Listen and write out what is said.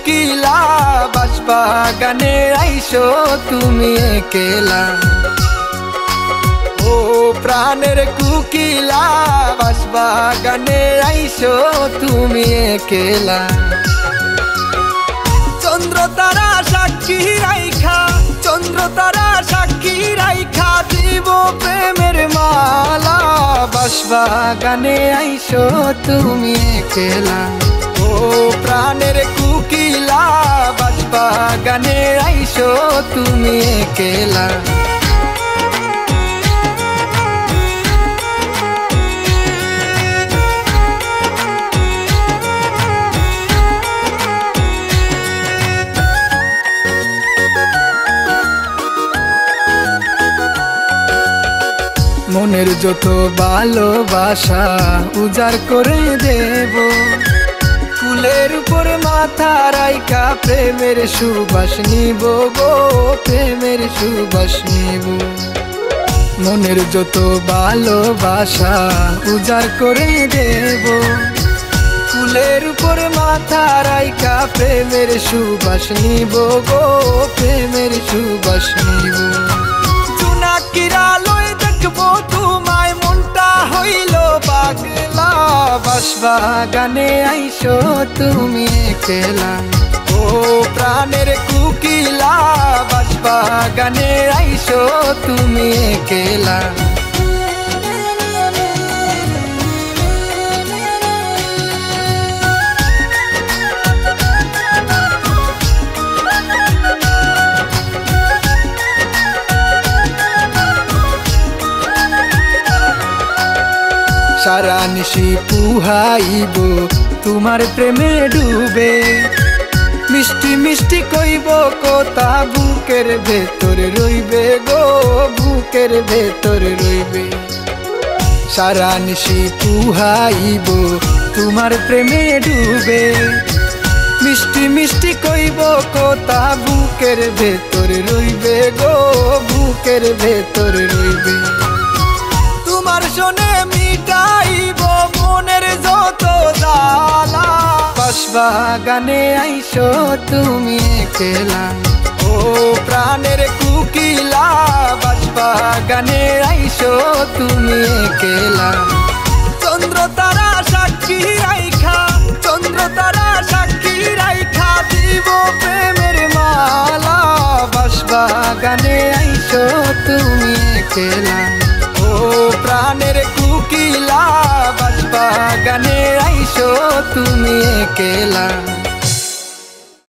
কুকিলা বাঁশবাগানে আইসো তুমি একেলা। ও প্রাণের কুকিলা বাঁশবাগানে আইসো তুমি একেলা। চন্দ্র তারা সাক্ষী রাইখা, চন্দ্র তারা সাক্ষী রাইখা দিব প্রেমের মালা। বাঁশবাগানে আইসো তুমি একেলা। ও প্রাণের কুকিলা বাঁশবাগানে আইসো তুমি একেলা। মনের যত ভালোবাসা উজাড় করে দেব, ফুলের উপর মাথা রাইখা প্রেমের সুবাস নিব গো, প্রেমের সুবাস নিব। মনের যত ভালোবাসা উজাড় করে দেব, ফুলের উপর মাথা রাইখা প্রেমের সুবাস নিব গো, প্রেমের সুবাস নিব। জোনাকিরা লই দেখবো তোমায় মনটা হইল পাগলা। বাঁশবাগানে আইসো তুমি একেলা। ও প্রাণের কুকিলা বাঁশবাগানে আইসো তুমি একেলা। সারা নিশি পুহাইব তোমার প্রেমে ডুবে, মিষ্টি মিষ্টি কইব কথা বুকের ভেতর রইবে গো, বুকের ভেতর রইবে। সারা নিশি পুহাইব তোমার প্রেমে ডুবে, মিষ্টি মিষ্টি কইব কথা বুকের ভেতর রইবে গো, বুকের ভেতর রইবে। তোমার শোনে মিটাইব মনের যত জ্বালা। বাঁশবাগানে আইসো তুমি একেলা। ও প্রাণের কুকিলা বাঁশবাগানে আইসো তুমি একেলা। চন্দ্র তারা সাক্ষী রাইখা, চন্দ্র তারা সাক্ষী রাইখা দিব প্রেমের মালা। বাঁশবাগানে আইসো তুমি একেলা। ও প্রাণের কুকিলা বাঁশবাগানে আইসো তুমি একেলা।